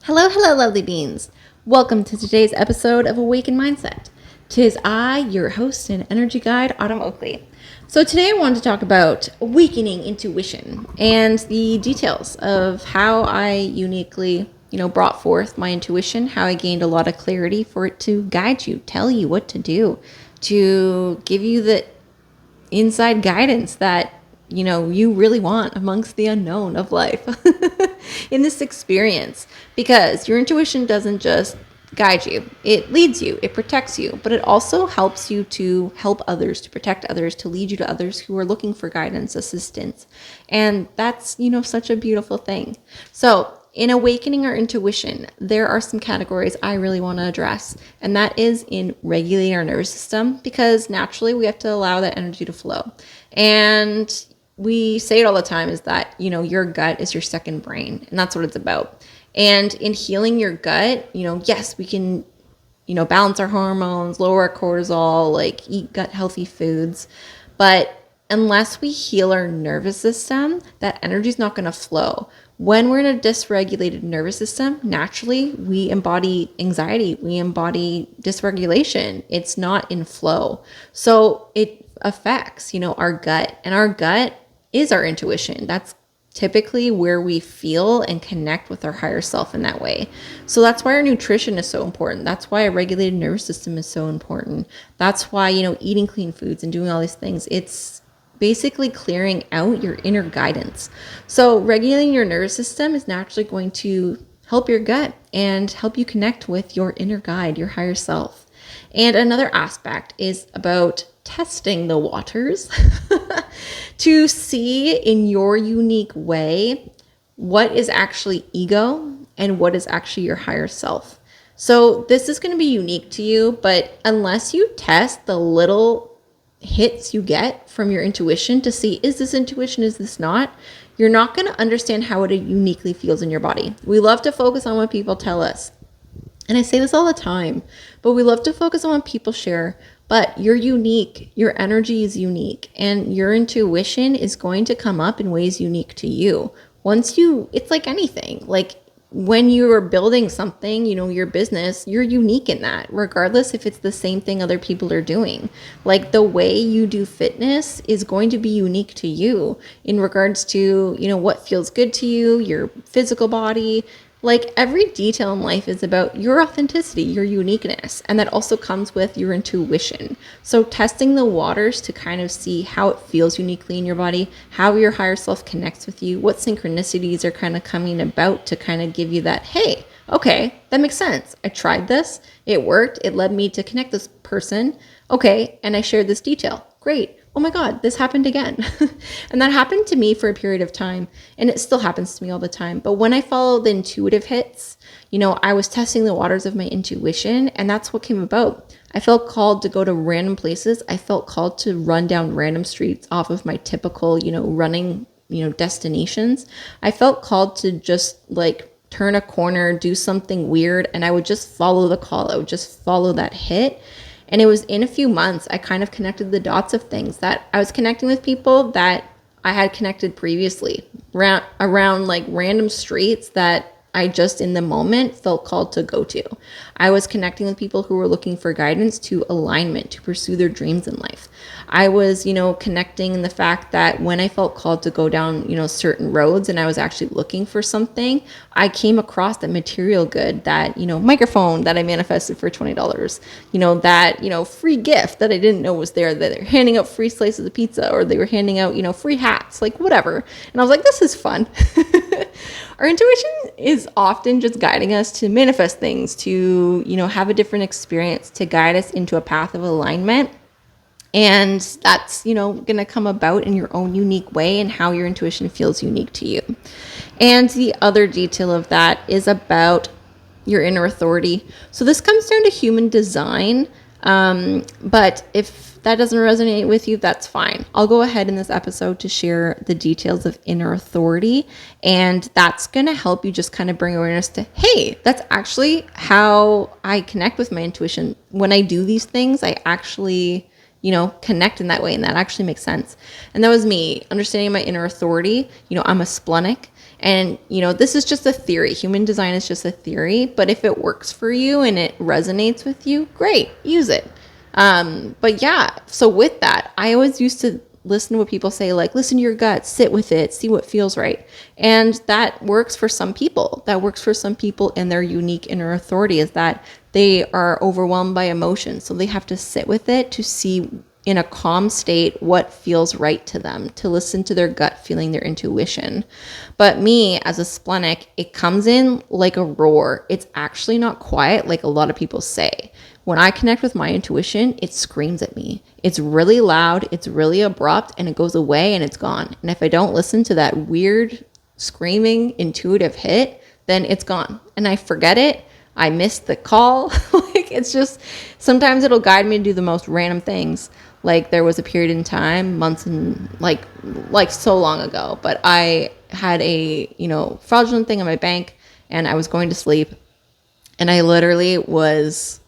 Hello, hello, lovely beings. Welcome to today's episode of Awaken Mindset. Tis I, your host and energy guide, Autumn Oakley. So today I wanted to talk about awakening intuition and the details of how I uniquely, brought forth my intuition, how I gained a lot of clarity for it to guide you, tell you what to do, to give you the inside guidance that you really want amongst the unknown of life in this experience, because your intuition doesn't just guide you, it leads you, it protects you, but it also helps you to help others, to protect others, to lead you to others who are looking for guidance, assistance. And that's such a beautiful thing. So in awakening our intuition, there are some categories I really want to address, and that is in regulating our nervous system, because naturally we have to allow that energy to flow. And we say it all the time, is that, your gut is your second brain, and that's what it's about. And in healing your gut, yes, we can, balance our hormones, lower our cortisol, like eat gut healthy foods. But unless we heal our nervous system, that energy is not going to flow. When we're in a dysregulated nervous system, naturally we embody anxiety, we embody dysregulation. It's not in flow. So it affects, our gut, and our gut is our intuition. That's typically where we feel and connect with our higher self in that way. So that's why our nutrition is so important. That's why a regulated nervous system is so important. That's why, eating clean foods and doing all these things, it's basically clearing out your inner guidance. So regulating your nervous system is naturally going to help your gut and help you connect with your inner guide, your higher self. And another aspect is about testing the waters to see in your unique way what is actually ego and what is actually your higher self. So this is going to be unique to you, but unless you test the little hits you get from your intuition to see, is this intuition, is this not, you're not going to understand how it uniquely feels in your body. We love to focus on what people tell us. And I say this all the time, but we love to focus on what people share. But you're unique, your energy is unique, and your intuition is going to come up in ways unique to you. It's like anything, like when you are building something, your business, you're unique in that, regardless if it's the same thing other people are doing. Like the way you do fitness is going to be unique to you in regards to, what feels good to you, your physical body. Like every detail in life is about your authenticity, your uniqueness, and that also comes with your intuition. So testing the waters to kind of see how it feels uniquely in your body, how your higher self connects with you, what synchronicities are kind of coming about to kind of give you that, hey, okay, that makes sense. I tried this, it worked, it led me to connect this person. Okay, and I shared this detail. Great. Oh my God, this happened again. And that happened to me for a period of time, and it still happens to me all the time. But when I follow the intuitive hits, I was testing the waters of my intuition, and that's what came about. I felt called to go to random places. I felt called to run down random streets off of my typical, running, destinations. I felt called to just like turn a corner, do something weird, and I would just follow the call. I would just follow that hit. And it was in a few months, I kind of connected the dots of things that I was connecting with people that I had connected previously around like random streets that I just in the moment felt called to go to. I was connecting with people who were looking for guidance to alignment, to pursue their dreams in life. I was, connecting in the fact that when I felt called to go down, certain roads and I was actually looking for something, I came across that material good, that, microphone that I manifested for $20, that, free gift that I didn't know was there, that they're handing out free slices of pizza, or they were handing out, free hats, like whatever. And I was like, this is fun. Our intuition is often just guiding us to manifest things, to, have a different experience, to guide us into a path of alignment. And that's, going to come about in your own unique way and how your intuition feels unique to you. And the other detail of that is about your inner authority. So this comes down to human design. But if that doesn't resonate with you, that's fine. I'll go ahead in this episode to share the details of inner authority, and that's going to help you just kind of bring awareness to, hey, that's actually how I connect with my intuition. When I do these things, I actually, connect in that way, and that actually makes sense. And that was me understanding my inner authority. I'm a splenic, And, this is just a theory. Human design is just a theory, but if it works for you and it resonates with you, great, use it. But yeah, so with that, I always used to listen to what people say, like, listen to your gut, sit with it, see what feels right. And that works for some people. That works for some people in their unique inner authority, is that they are overwhelmed by emotion. So they have to sit with it to see in a calm state what feels right to them, to listen to their gut feeling, their intuition. But me, as a splenic, it comes in like a roar. It's actually not quiet like a lot of people say. When I connect with my intuition, it screams at me. It's really loud, it's really abrupt, and it goes away and it's gone. And if I don't listen to that weird, screaming, intuitive hit, then it's gone. And I forget it. I miss the call. Like, it's just, sometimes it'll guide me to do the most random things. Like, there was a period in time, months and like so long ago, but I had a, fraudulent thing in my bank, and I was going to sleep, and I literally was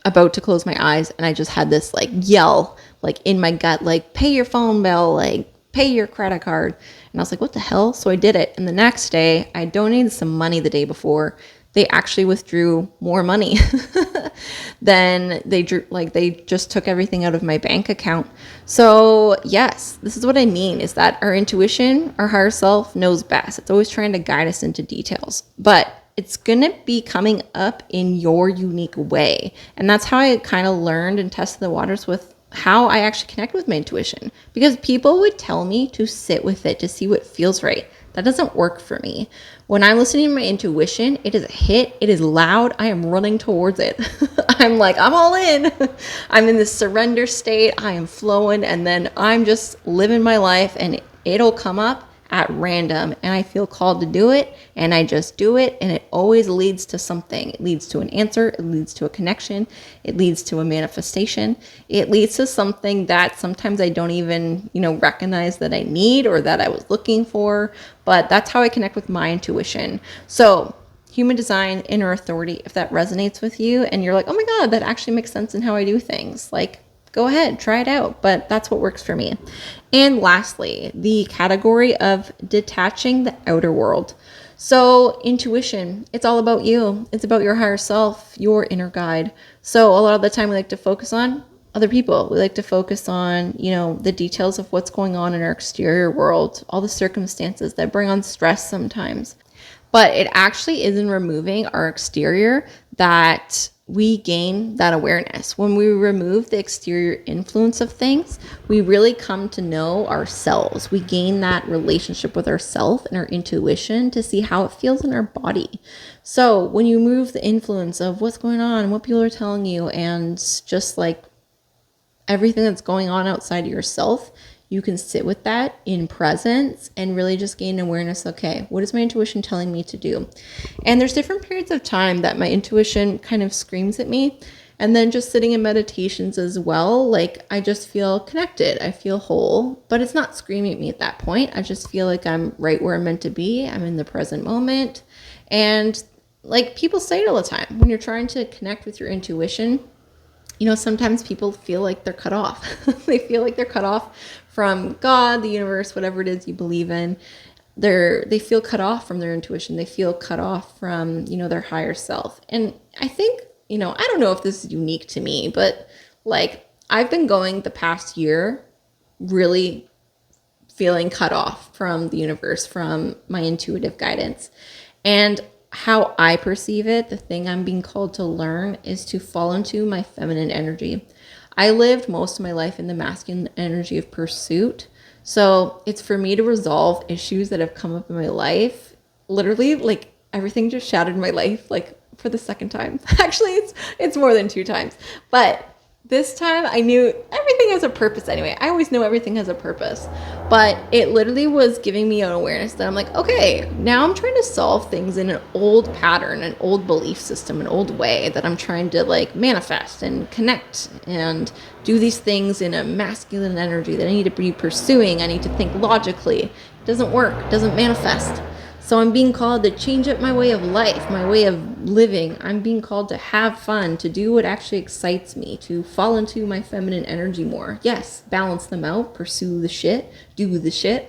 about to close my eyes, and I just had this like yell, like in my gut, like, pay your phone bill, like, pay your credit card. And I was like, what the hell? So I did it. And the next day, I donated some money the day before. They actually withdrew more money than they drew. Like, they just took everything out of my bank account. So yes, this is what I mean, is that our intuition, our higher self, knows best. It's always trying to guide us into details, but it's going to be coming up in your unique way. And that's how I kind of learned and tested the waters with how I actually connect with my intuition, because people would tell me to sit with it to see what feels right. That doesn't work for me. When I'm listening to my intuition, it is a hit. It is loud. I am running towards it. I'm like, I'm all in. I'm in this surrender state. I am flowing. And then I'm just living my life, and it'll come up at random, and I feel called to do it, and I just do it, and it always leads to something. It leads to an answer, it leads to a connection, it leads to a manifestation, it leads to something that sometimes I don't even, recognize that I need or that I was looking for, but that's how I connect with my intuition. So human design, inner authority, if that resonates with you and you're like, oh my God, that actually makes sense in how I do things, like, go ahead, try it out. But that's what works for me. And lastly, the category of detaching the outer world. So intuition, it's all about you. It's about your higher self, your inner guide. So a lot of the time we like to focus on other people. We like to focus on, the details of what's going on in our exterior world, all the circumstances that bring on stress sometimes. But it actually is in removing our exterior that we gain that awareness. When we remove the exterior influence of things, we really come to know ourselves. We gain that relationship with ourselves and our intuition to see how it feels in our body. So when you remove the influence of what's going on and what people are telling you, and just like everything that's going on outside of yourself, you can sit with that in presence and really just gain awareness. Okay, what is my intuition telling me to do? And there's different periods of time that my intuition kind of screams at me. And then just sitting in meditations as well, like, I just feel connected. I feel whole, but it's not screaming at me at that point. I just feel like I'm right where I'm meant to be. I'm in the present moment. And like people say it all the time, when you're trying to connect with your intuition, sometimes people feel like they're cut off. They feel like they're cut off from God, the universe, whatever it is you believe in. They feel cut off from their intuition. They feel cut off from, their higher self. And I think, I don't know if this is unique to me, but like, I've been going the past year really feeling cut off from the universe, from my intuitive guidance. And how I perceive it, the thing I'm being called to learn, is to fall into my feminine energy. I lived most of my life in the masculine energy of pursuit. So it's for me to resolve issues that have come up in my life. Literally, like, everything just shattered my life, like, for the second time. Actually, it's more than 2 times. But this time I knew everything has a purpose anyway. I always know everything has a purpose. But it literally was giving me an awareness that I'm like, okay, now I'm trying to solve things in an old pattern, an old belief system, an old way that I'm trying to like manifest and connect and do these things in a masculine energy that I need to be pursuing. I need to think logically. It doesn't work. It doesn't manifest. So I'm being called to change up my way of life, my way of living. I'm being called to have fun, to do what actually excites me, to fall into my feminine energy more. Yes, balance them out, pursue the shit, do the shit.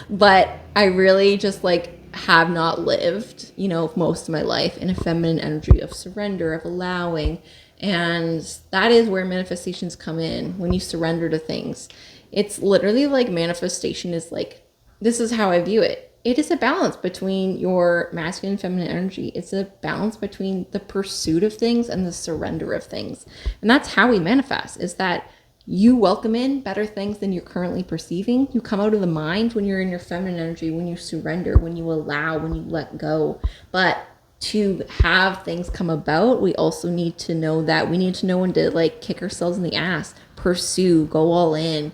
But I really just like have not lived, most of my life in a feminine energy of surrender, of allowing. And that is where manifestations come in, when you surrender to things. It's literally like manifestation is like, this is how I view it. It is a balance between your masculine and feminine energy. It's a balance between the pursuit of things and the surrender of things. And that's how we manifest, is that you welcome in better things than you're currently perceiving. You come out of the mind when you're in your feminine energy, when you surrender, when you allow, when you let go. But to have things come about, we also need to know that we need to know when to like kick ourselves in the ass, pursue, go all in,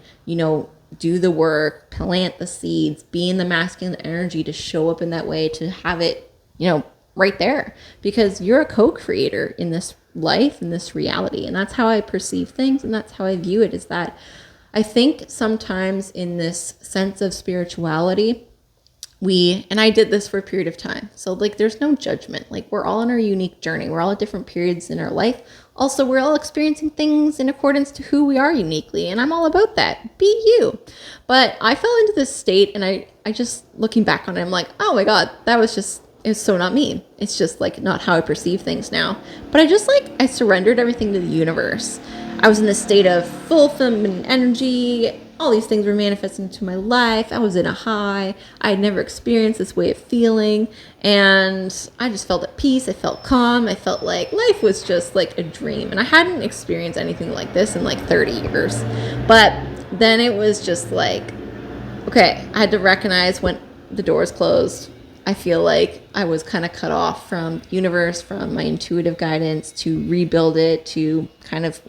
do the work, plant the seeds, be in the masculine energy to show up in that way, to have it, right there, because you're a co-creator in this life, in this reality. And that's how I perceive things. And that's how I view it, is that I think sometimes in this sense of spirituality, and I did this for a period of time. So like, there's no judgment. Like, we're all on our unique journey. We're all at different periods in our life. Also, we're all experiencing things in accordance to who we are uniquely. And I'm all about that. Be you. But I fell into this state, and I just, looking back on it, I'm like, oh my God, it's so not me. It's just like not how I perceive things now. But I surrendered everything to the universe. I was in this state of full feminine energy. All these things were manifesting into my life. I was in a high. I had never experienced this way of feeling. And I just felt at peace. I felt calm. I felt like life was just like a dream. And I hadn't experienced anything like this in like 30 years. But then it was just like, okay, I had to recognize when the doors closed. I feel like I was kind of cut off from the universe, from my intuitive guidance, to rebuild it, to kind of,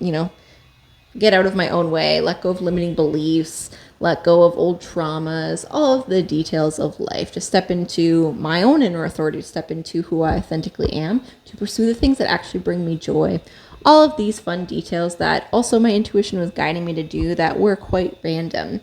get out of my own way, let go of limiting beliefs, let go of old traumas, all of the details of life, to step into my own inner authority, to step into who I authentically am, to pursue the things that actually bring me joy. All of these fun details that also my intuition was guiding me to do, that were quite random.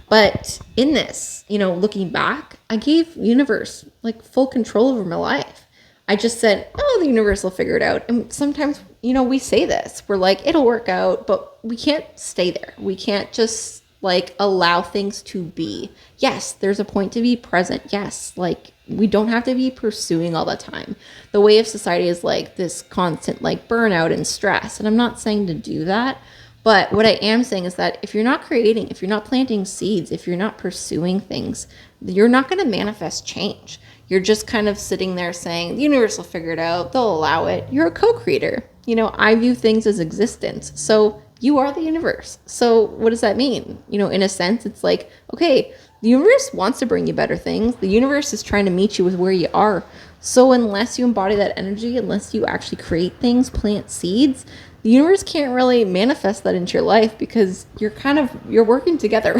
But in this, looking back, I gave universe like full control over my life. I just said, oh, the universe will figure it out. And sometimes, we say this, we're like, it'll work out, but we can't stay there. We can't just like allow things to be. Yes, there's a point to be present. Yes, like we don't have to be pursuing all the time. The way of society is like this constant like burnout and stress. And I'm not saying to do that. But what I am saying is that if you're not creating, if you're not planting seeds, if you're not pursuing things, you're not going to manifest change. You're just kind of sitting there saying, the universe will figure it out. They'll allow it. You're a co-creator. I view things as existence. So you are the universe. So what does that mean? In a sense, it's like, okay, the universe wants to bring you better things. The universe is trying to meet you with where you are. So unless you embody that energy, unless you actually create things, plant seeds, the universe can't really manifest that into your life, because you're working together,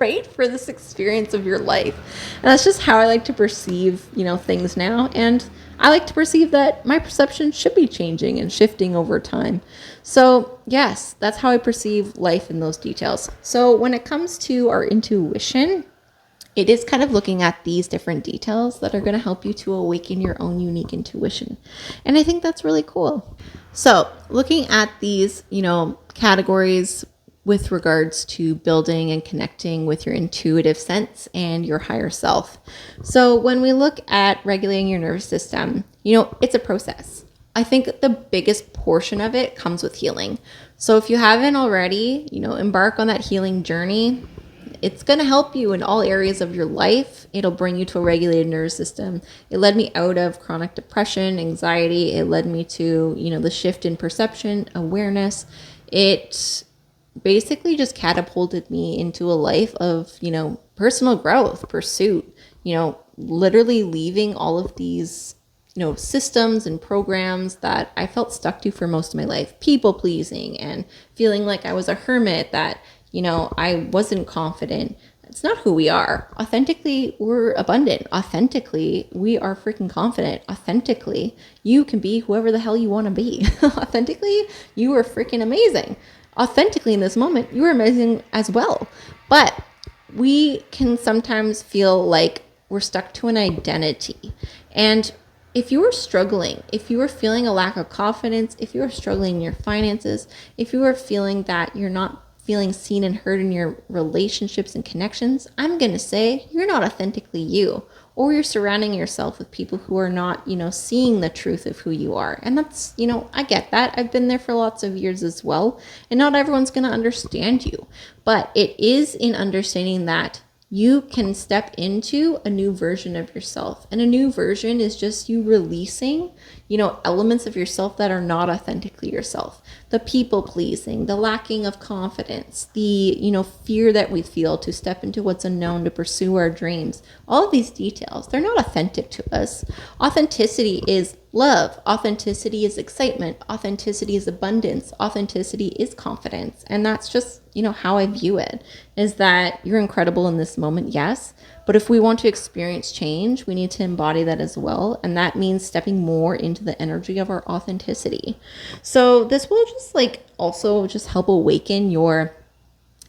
right? For this experience of your life. And that's just how I like to perceive, things now. And I like to perceive that my perception should be changing and shifting over time. So yes, that's how I perceive life in those details. So when it comes to our intuition, it is kind of looking at these different details that are going to help you to awaken your own unique intuition. And I think that's really cool. So looking at these, categories with regards to building and connecting with your intuitive sense and your higher self. So when we look at regulating your nervous system, it's a process. I think the biggest portion of it comes with healing. So if you haven't already, embark on that healing journey. It's going to help you in all areas of your life. It'll bring you to a regulated nervous system. It led me out of chronic depression, anxiety. It led me to, the shift in perception, awareness. It basically just catapulted me into a life of, personal growth, pursuit, literally leaving all of these, systems and programs that I felt stuck to for most of my life. People pleasing and feeling like I was a hermit, that I wasn't confident. It's not who we are. Authentically, we're abundant. Authentically, we are freaking confident. Authentically, you can be whoever the hell you want to be. Authentically, you are freaking amazing. Authentically, in this moment, you are amazing as well. But we can sometimes feel like We're stuck to an identity. And if you are struggling, if you are feeling a lack of confidence, if you are struggling in your finances, if you are feeling that you're not feeling seen and heard in your relationships and connections, I'm going to say you're not authentically you, or you're surrounding yourself with people who are not, seeing the truth of who you are. And that's, I get that. I've been there for lots of years as well. And not everyone's going to understand you. But it is in understanding that you can step into a new version of yourself. And a new version is just you releasing, elements of yourself that are not authentically yourself. The people pleasing, the lacking of confidence, the, fear that we feel to step into what's unknown, to pursue our dreams. All of these details, they're not authentic to us. Authenticity is love. Authenticity is excitement. Authenticity is abundance. Authenticity is confidence. And that's just, how I view it, is that you're incredible in this moment, yes. But if we want to experience change, we need to embody that as well. And that means stepping more into the energy of our authenticity. So this will just also just help awaken your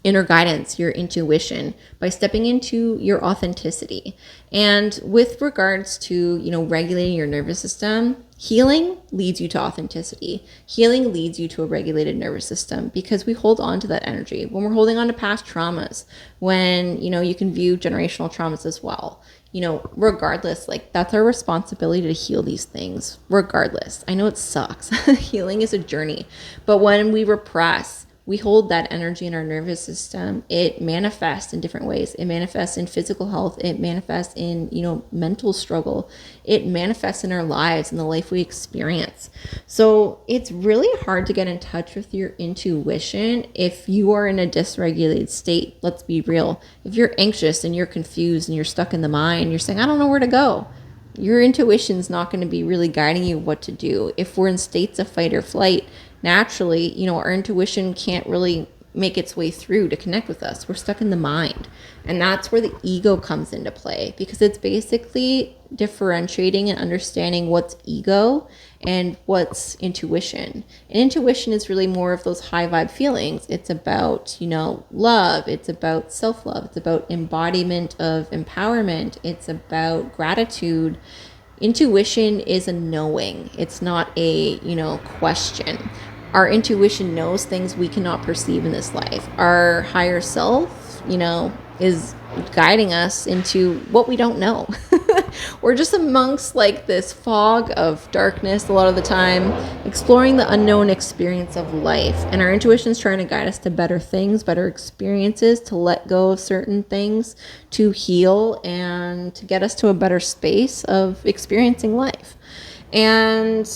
inner guidance, your intuition, by stepping into your authenticity. And with regards to, regulating your nervous system, healing leads you to authenticity. Healing leads you to a regulated nervous system because we hold on to that energy. When we're holding on to past traumas, when, you can view generational traumas as well. Regardless, that's our responsibility to heal these things, regardless. I know it sucks. Healing is a journey. But when we repress, we hold that energy in our nervous system, it manifests in different ways. It manifests in physical health. It manifests in, mental struggle. It manifests in our lives and the life we experience. So it's really hard to get in touch with your intuition if you are in a dysregulated state. Let's be real. If you're anxious and you're confused and you're stuck in the mind, you're saying, I don't know where to go. Your intuition's not going to be really guiding you what to do. If we're in states of fight or flight, naturally, our intuition can't really make its way through to connect with us. We're stuck in the mind. And that's where the ego comes into play, because it's basically differentiating and understanding what's ego and what's intuition. And intuition is really more of those high vibe feelings. It's about, love. It's about self-love. It's about embodiment of empowerment. It's about gratitude. Intuition is a knowing. It's not a, question. Our intuition knows things we cannot perceive in this life. Our higher self, is guiding us into what we don't know. We're just amongst this fog of darkness a lot of the time, exploring the unknown experience of life. And our intuition is trying to guide us to better things, better experiences, to let go of certain things, to heal, and to get us to a better space of experiencing life. And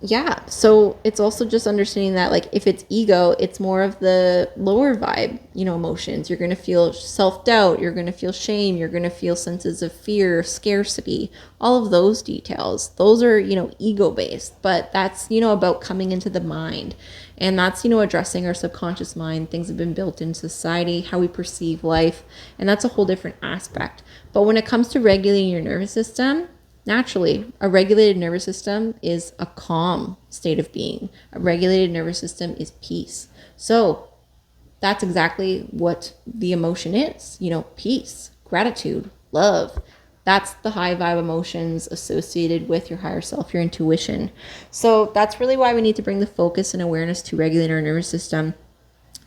yeah, so it's also just understanding that if it's ego, it's more of the lower vibe, emotions. You're going to feel self-doubt, you're going to feel shame, you're going to feel senses of fear, scarcity, all of those details. Those are, ego-based, but that's, about coming into the mind. And that's, addressing our subconscious mind. Things have been built in society, how we perceive life, and that's a whole different aspect. But when it comes to regulating your nervous system, naturally, a regulated nervous system is a calm state of being. A regulated nervous system is peace. So that's exactly what the emotion is, peace, gratitude, love. That's the high vibe emotions associated with your higher self, your intuition. So that's really why we need to bring the focus and awareness to regulate our nervous system.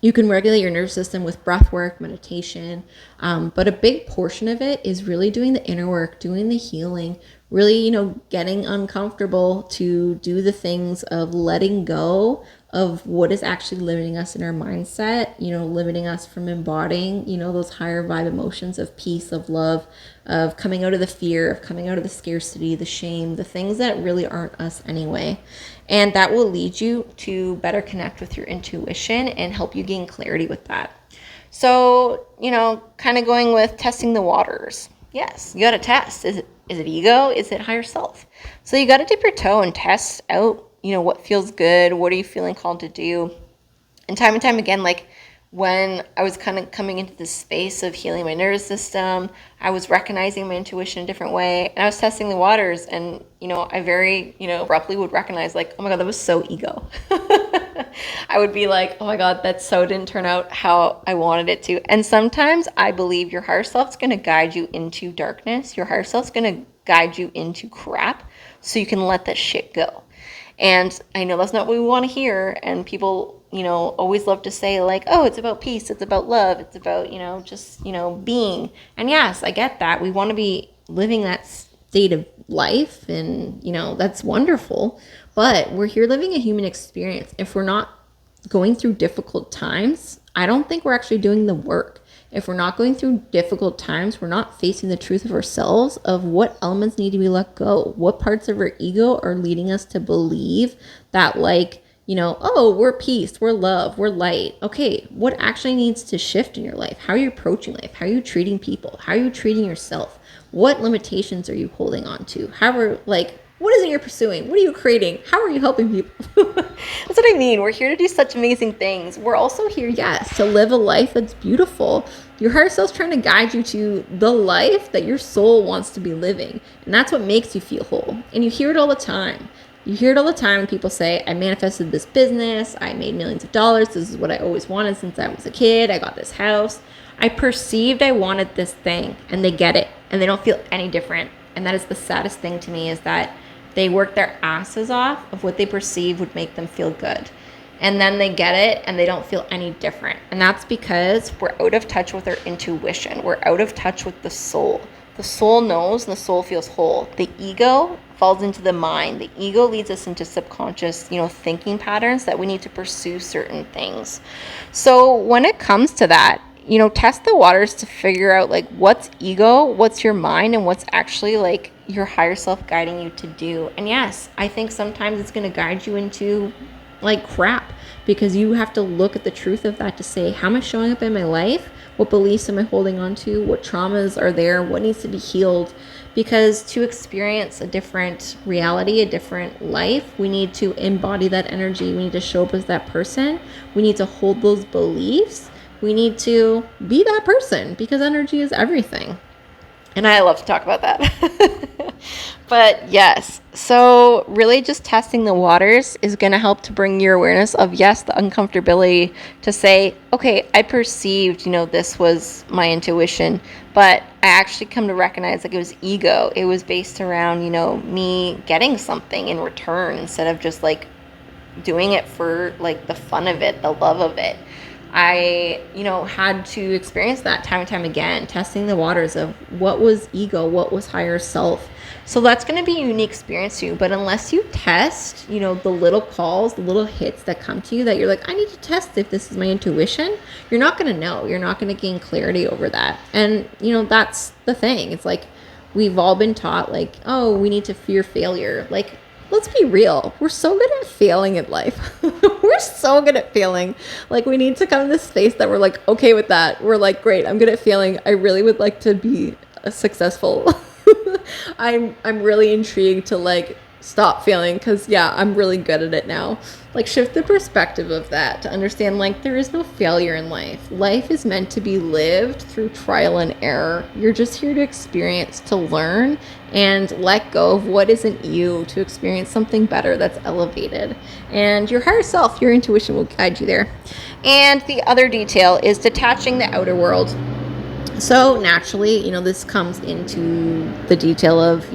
You can regulate your nervous system with breath work, meditation, but a big portion of it is really doing the inner work, doing the healing, really, getting uncomfortable to do the things of letting go of what is actually limiting us in our mindset, limiting us from embodying, those higher vibe emotions of peace, of love, of coming out of the fear, of coming out of the scarcity, the shame, the things that really aren't us anyway. And that will lead you to better connect with your intuition and help you gain clarity with that. So, kind of going with testing the waters. Yes, you got to test. Is it ego? Is it higher self? So you got to dip your toe and test out, what feels good. What are you feeling called to do? And time again, when I was kind of coming into this space of healing my nervous system, I was recognizing my intuition in a different way, and I was testing the waters, and, I very, abruptly would recognize oh my God, that was so ego. I would be like, oh my God, that so didn't turn out how I wanted it to. And sometimes I believe your higher self's going to guide you into darkness. Your higher self's going to guide you into crap so you can let that shit go. And I know that's not what we want to hear. And people, always love to say like, oh, it's about peace. It's about love. It's about, just, being. And yes, I get that. We want to be living that state of life. And, that's wonderful. But we're here living a human experience. If we're not going through difficult times, I don't think we're actually doing the work. If we're not going through difficult times, we're not facing the truth of ourselves, of what elements need to be let go. What parts of our ego are leading us to believe that oh, we're peace, we're love, we're light. Okay, what actually needs to shift in your life? How are you approaching life? How are you treating people? How are you treating yourself? What limitations are you holding on to? What is it you're pursuing? What are you creating? How are you helping people? That's what I mean. We're here to do such amazing things. We're also here, yes, to live a life that's beautiful. Your higher self's trying to guide you to the life that your soul wants to be living. And that's what makes you feel whole. And you hear it all the time. You hear it all the time when people say, I manifested this business. I made millions of dollars. This is what I always wanted since I was a kid. I got this house. I perceived I wanted this thing. And they get it. And they don't feel any different. And that is the saddest thing to me, is that they work their asses off of what they perceive would make them feel good. And then they get it and they don't feel any different. And that's because we're out of touch with our intuition. We're out of touch with the soul. The soul knows and the soul feels whole. The ego falls into the mind. The ego leads us into subconscious, thinking patterns that we need to pursue certain things. So when it comes to that, test the waters to figure out what's ego, what's your mind, and what's actually your higher self guiding you to do. And yes, I think sometimes it's going to guide you into crap, because you have to look at the truth of that to say, how am I showing up in my life? What beliefs am I holding on to? What traumas are there? What needs to be healed? Because to experience a different reality, a different life, we need to embody that energy. We need to show up as that person. We need to hold those beliefs. We need to be that person, because energy is everything. And I love to talk about that. But yes, so really just testing the waters is going to help to bring your awareness of, yes, the uncomfortability to say, okay, I perceived, this was my intuition, but I actually come to recognize it was ego. It was based around, me getting something in return instead of just doing it for the fun of it, the love of it. I, had to experience that time and time again, testing the waters of what was ego, what was higher self. So that's going to be a unique experience to you. But unless you test, the little calls, the little hits that come to you that you're like, I need to test if this is my intuition, you're not going to know. You're not going to gain clarity over that. And, that's the thing. It's we've all been taught oh, we need to fear failure. Let's be real. We're so good at failing in life. We're so good at failing. We need to come to this space that we're okay with that. We're great, I'm good at failing. I really would like to be successful. I'm really intrigued to stop failing, because I'm really good at it now. Shift the perspective of that to understand there is no failure in life. Life is meant to be lived through trial and error. You're just here to experience, to learn, and let go of what isn't you to experience something better that's elevated. And your higher self, your intuition will guide you there. And the other detail is detaching the outer world. So naturally, this comes into the detail of,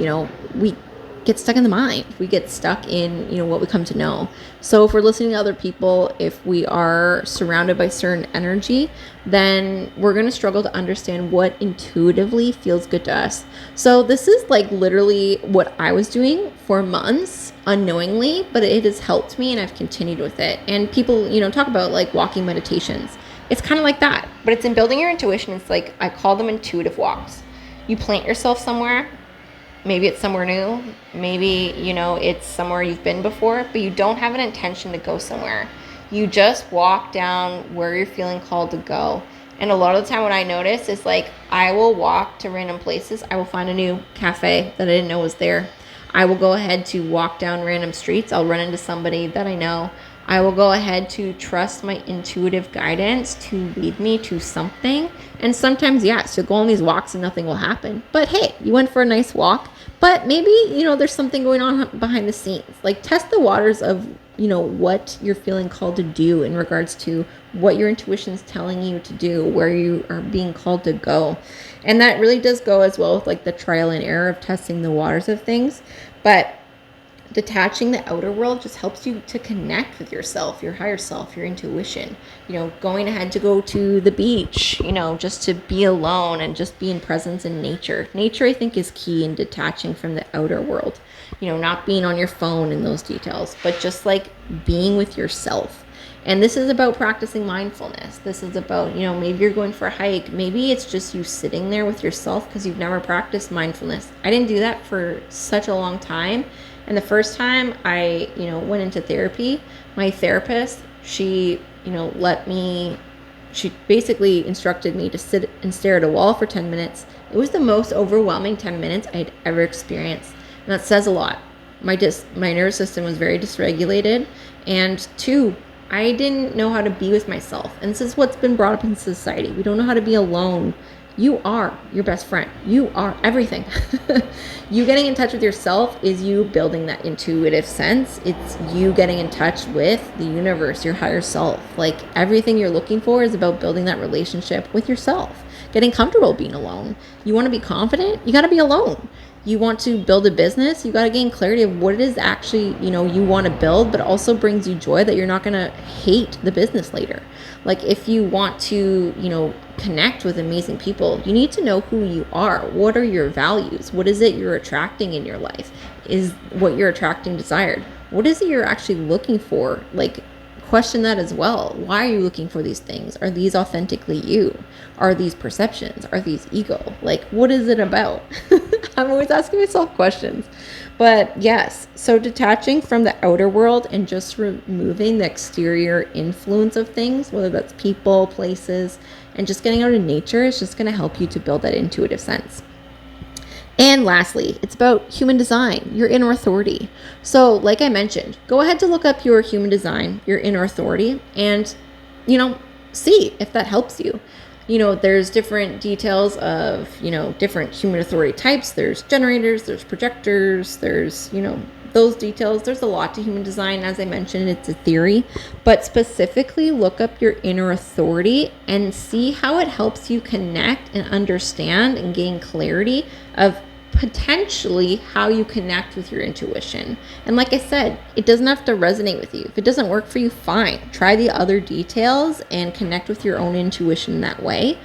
we get stuck in the mind. We get stuck in, what we come to know. So if we're listening to other people, if we are surrounded by certain energy, then we're going to struggle to understand what intuitively feels good to us. So this is literally what I was doing for months unknowingly, but it has helped me and I've continued with it. And people, talk about walking meditations. It's kind of like that, but it's in building your intuition. It's I call them intuitive walks. You plant yourself somewhere. Maybe it's somewhere new. Maybe, it's somewhere you've been before, but you don't have an intention to go somewhere. You just walk down where you're feeling called to go. And a lot of the time what I notice is I will walk to random places. I will find a new cafe that I didn't know was there. I will go ahead to walk down random streets. I'll run into somebody that I know. I will go ahead to trust my intuitive guidance to lead me to something. And sometimes, yes, you'll go on these walks and nothing will happen. But hey, you went for a nice walk. But maybe, there's something going on behind the scenes. Like, test the waters of, what you're feeling called to do in regards to what your intuition is telling you to do, where you are being called to go. And that really does go as well with like the trial and error of testing the waters of things. But detaching the outer world just helps you to connect with yourself, your higher self, your intuition. Going ahead to go to the beach, just to be alone and just be in presence in nature. Nature, I think, is key in detaching from the outer world. Not being on your phone and those details, but just like being with yourself. And this is about practicing mindfulness. This is about, maybe you're going for a hike. Maybe it's just you sitting there with yourself because you've never practiced mindfulness. I didn't do that for such a long time. And the first time I, went into therapy, my therapist, she basically instructed me to sit and stare at a wall for 10 minutes. It was the most overwhelming 10 minutes I'd ever experienced. And that says a lot. My nervous system was very dysregulated. And 2, I didn't know how to be with myself. And this is what's been brought up in society. We don't know how to be alone. You are your best friend. You are everything. You getting in touch with yourself is you building that intuitive sense. It's you getting in touch with the universe, your higher self. Like, everything you're looking for is about building that relationship with yourself, getting comfortable being alone. You want to be confident? You got to be alone. You want to build a business? You got to gain clarity of what it is actually, you want to build, but also brings you joy that you're not going to hate the business later. Like, if you want to, connect with amazing people, you need to know who you are. What are your values? What is it you're attracting in your life? Is what you're attracting desired? What is it you're actually looking for? Like, question that as well. Why are you looking for these things? Are these authentically you? Are these perceptions? Are these ego? Like, what is it about? I'm always asking myself questions. But yes, so detaching from the outer world and just removing the exterior influence of things, whether that's people, places, and just getting out in nature is just going to help you to build that intuitive sense. And lastly, it's about human design, your inner authority. So like I mentioned, go ahead to look up your human design, your inner authority, and, see if that helps you. There's different details of, different human authority types. There's generators, there's projectors, there's, those details. There's a lot to human design. As I mentioned, it's a theory, but specifically look up your inner authority and see how it helps you connect and understand and gain clarity of potentially how you connect with your intuition. And like I said, it doesn't have to resonate with you. If it doesn't work for you, fine. Try the other details and connect with your own intuition that way.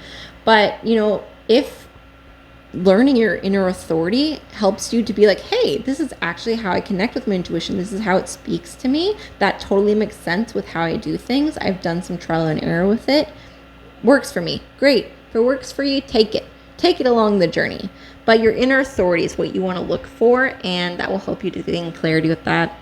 But, if learning your inner authority helps you to be like, hey, this is actually how I connect with my intuition. This is how it speaks to me. That totally makes sense with how I do things. I've done some trial and error with it. Works for me. Great. If it works for you, take it. Take it along the journey. But your inner authority is what you want to look for, and that will help you to gain clarity with that.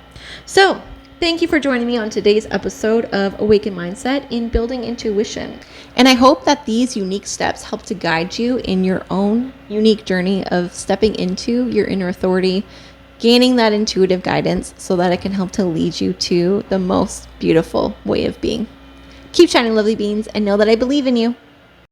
So, thank you for joining me on today's episode of Awaken Mindset in Building Intuition. And I hope that these unique steps help to guide you in your own unique journey of stepping into your inner authority, gaining that intuitive guidance so that it can help to lead you to the most beautiful way of being. Keep shining, lovely beings, and know that I believe in you.